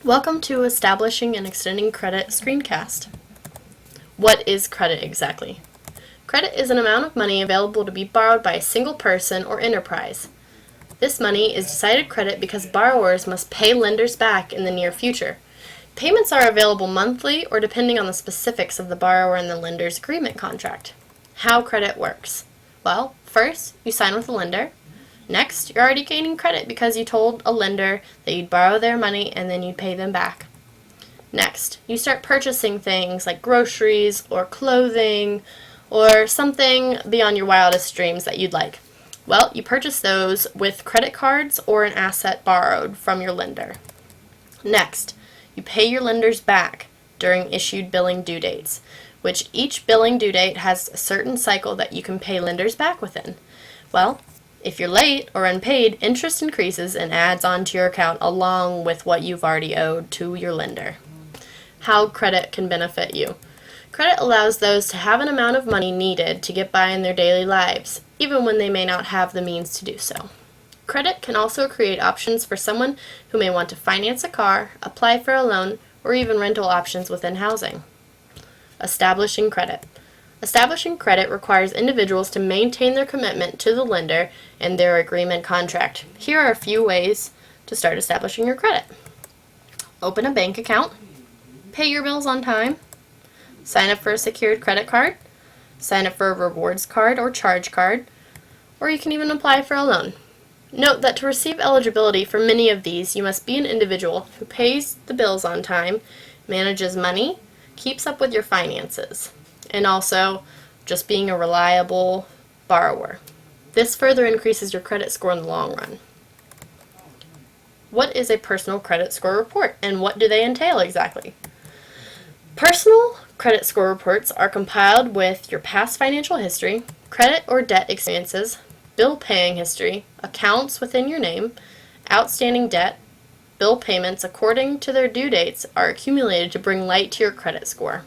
Welcome to Establishing and Extending Credit Screencast. What is credit exactly? Credit is an amount of money available to be borrowed by a single person or enterprise. This money is decided credit because borrowers must pay lenders back in the near future. Payments are available monthly or depending on the specifics of the borrower and the lender's agreement contract. How credit works? Well, first, you sign with the lender. Next, you're already gaining credit because you told a lender that you'd borrow their money and then you'd pay them back. Next, you start purchasing things like groceries or clothing or something beyond your wildest dreams that you'd like. Well, you purchase those with credit cards or an asset borrowed from your lender. Next, you pay your lenders back during issued billing due dates, which each billing due date has a certain cycle that you can pay lenders back within. Well, if you're late or unpaid, interest increases and adds onto your account along with what you've already owed to your lender. How credit can benefit you. Credit allows those to have an amount of money needed to get by in their daily lives, even when they may not have the means to do so. Credit can also create options for someone who may want to finance a car, apply for a loan, or even rental options within housing. Establishing credit. Establishing credit requires individuals to maintain their commitment to the lender and their agreement contract. Here are a few ways to start establishing your credit. Open a bank account, pay your bills on time, sign up for a secured credit card, sign up for a rewards card or charge card, or you can even apply for a loan. Note that to receive eligibility for many of these, you must be an individual who pays the bills on time, manages money, keeps up with your finances, and also just being a reliable borrower. This further increases your credit score in the long run. What is a personal credit score report and what do they entail exactly? Personal credit score reports are compiled with your past financial history, credit or debt experiences, bill paying history, accounts within your name, outstanding debt, bill payments according to their due dates are accumulated to bring light to your credit score.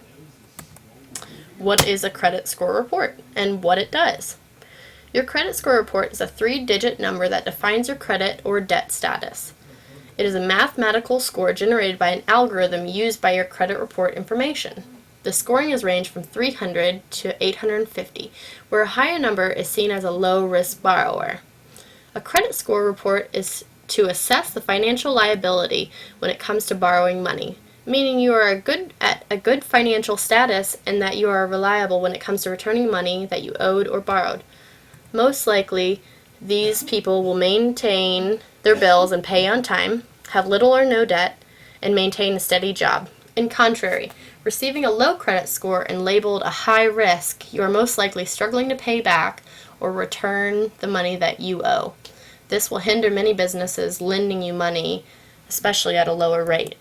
What is a credit score report and what it does? Your credit score report is a 3-digit number that defines your credit or debt status. It is a mathematical score generated by an algorithm used by your credit report information. The scoring is ranged from 300 to 850, where a higher number is seen as a low-risk borrower. A credit score report is to assess the financial liability when it comes to borrowing money, meaning you are at a good financial status and that you are reliable when it comes to returning money that you owed or borrowed. Most likely, these people will maintain their bills and pay on time, have little or no debt, and maintain a steady job. In contrary, receiving a low credit score and labeled a high risk, you are most likely struggling to pay back or return the money that you owe. This will hinder many businesses lending you money, especially at a lower rate.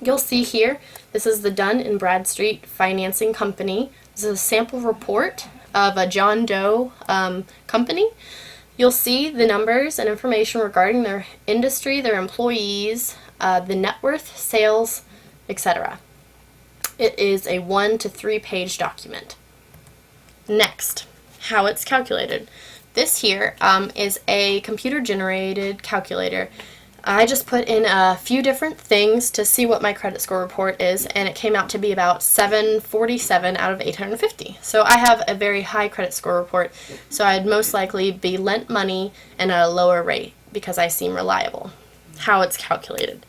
You'll see here, this is the Dun & Bradstreet Financing Company. This is a sample report of a John Doe company. You'll see the numbers and information regarding their industry, their employees, the net worth, sales, etc. It is a 1 to 3 page document. Next, how it's calculated. This here is a computer-generated calculator. I just put in a few different things to see what my credit score report is, and it came out to be about 747 out of 850. So I have a very high credit score report, so I'd most likely be lent money and at a lower rate because I seem reliable. How it's calculated.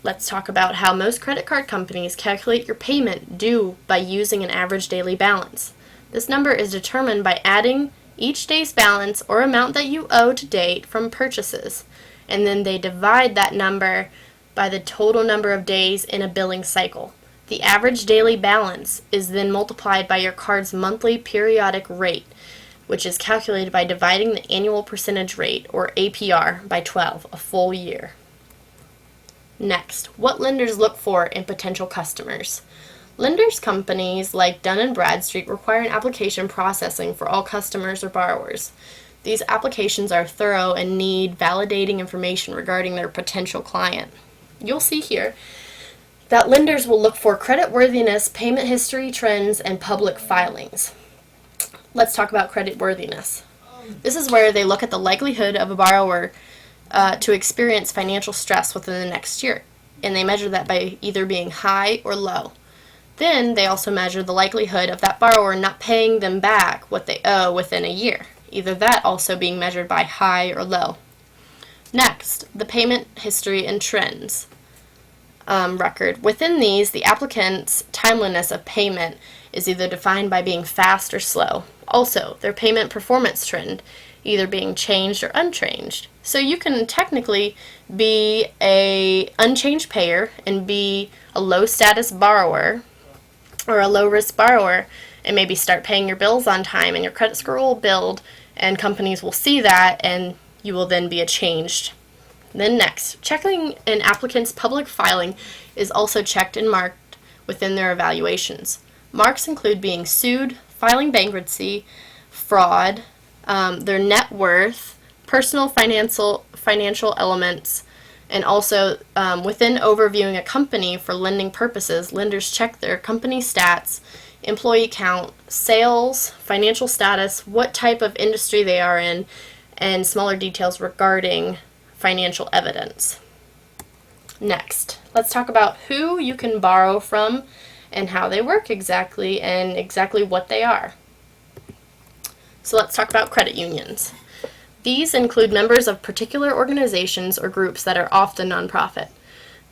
Let's talk about how most credit card companies calculate your payment due by using an average daily balance. This number is determined by adding each day's balance or amount that you owe to date from purchases, and then they divide that number by the total number of days in a billing cycle. The average daily balance is then multiplied by your card's monthly periodic rate, which is calculated by dividing the annual percentage rate, or APR, by 12, a full year. Next, what lenders look for in potential customers. Lenders companies like Dun & Bradstreet require an application processing for all customers or borrowers. These applications are thorough and need validating information regarding their potential client. You'll see here that lenders will look for creditworthiness, payment history trends, and public filings. Let's talk about creditworthiness. This is where they look at the likelihood of a borrower to experience financial stress within the next year, and they measure that by either being high or low. Then they also measure the likelihood of that borrower not paying them back what they owe within a year, either that also being measured by high or low. Next, the payment history and trends record. Within these, the applicant's timeliness of payment is either defined by being fast or slow. Also, their payment performance trend, either being changed or unchanged. So you can technically be a unchanged payer and be a low status borrower or a low risk borrower and maybe start paying your bills on time, and your credit score will build and companies will see that and you will then be a changed. Then next, checking an applicant's public filing is also checked and marked within their evaluations. Marks include being sued, filing bankruptcy, fraud, their net worth, personal financial elements, and also within overviewing a company for lending purposes, lenders check their company stats, employee count, sales, financial status, what type of industry they are in, and smaller details regarding financial evidence. Next, let's talk about who you can borrow from and how they work exactly and exactly what they are. So let's talk about credit unions. These include members of particular organizations or groups that are often nonprofit.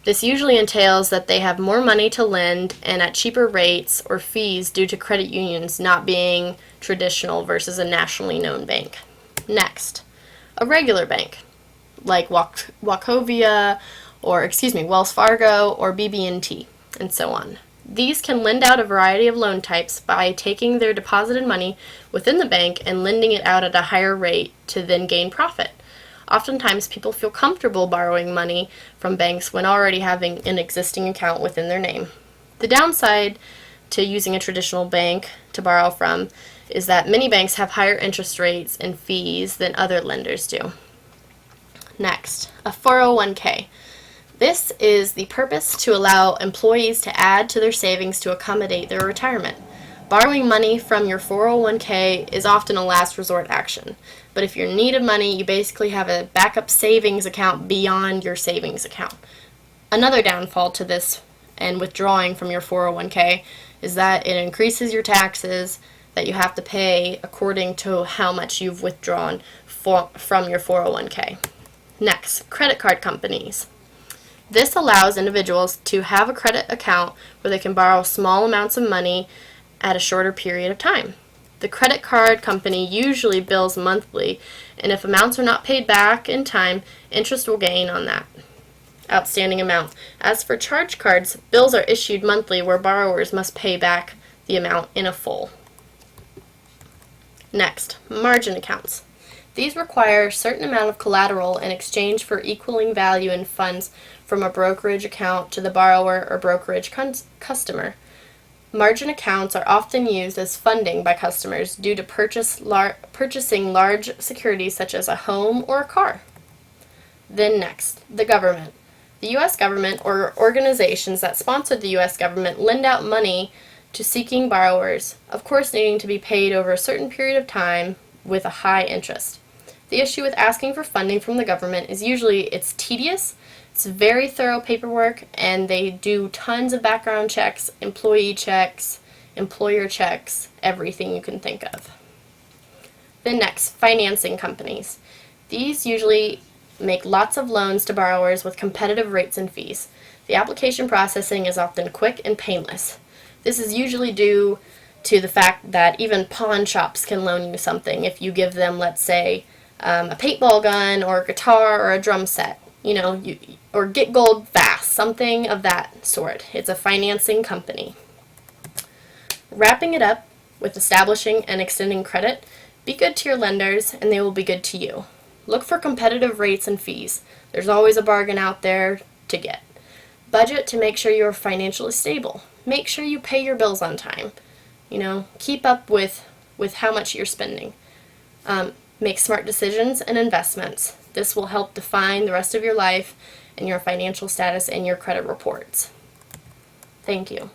This usually entails that they have more money to lend and at cheaper rates or fees due to credit unions not being traditional versus a nationally known bank. Next, a regular bank like Wachovia Wells Fargo or BB&T, and so on. These can lend out a variety of loan types by taking their deposited money within the bank and lending it out at a higher rate to then gain profit. Oftentimes, people feel comfortable borrowing money from banks when already having an existing account within their name. The downside to using a traditional bank to borrow from is that many banks have higher interest rates and fees than other lenders do. Next, a 401k. This is the purpose to allow employees to add to their savings to accommodate their retirement. Borrowing money from your 401k is often a last resort action, but if you're in need of money, you basically have a backup savings account beyond your savings account. Another downfall to this and withdrawing from your 401k is that it increases your taxes that you have to pay according to how much you've withdrawn from your 401k. Next, credit card companies. This allows individuals to have a credit account where they can borrow small amounts of money at a shorter period of time. The credit card company usually bills monthly, and if amounts are not paid back in time, interest will gain on that outstanding amount. As for charge cards, bills are issued monthly where borrowers must pay back the amount in a full. Next, margin accounts. These require a certain amount of collateral in exchange for equaling value in funds from a brokerage account to the borrower or brokerage customer. Margin accounts are often used as funding by customers due to purchasing large securities such as a home or a car. Then next, the government. The U.S. government or organizations that sponsor the U.S. government lend out money to seeking borrowers, of course needing to be paid over a certain period of time with a high interest. The issue with asking for funding from the government is usually it's tedious, it's very thorough paperwork, and they do tons of background checks, employee checks, employer checks, everything you can think of. Then next, financing companies. These usually make lots of loans to borrowers with competitive rates and fees. The application processing is often quick and painless. This is usually due to the fact that even pawn shops can loan you something if you give them, let's say, a paintball gun or a guitar or a drum set, or get gold fast, something of that sort. It's a financing company. Wrapping it up with establishing and extending credit, be good to your lenders and they will be good to you. Look for competitive rates and fees. There's always a bargain out there to get. Budget to make sure you're financially stable. Make sure you pay your bills on time. Keep up with how much you're spending. Make smart decisions and investments. This will help define the rest of your life and your financial status and your credit reports. Thank you.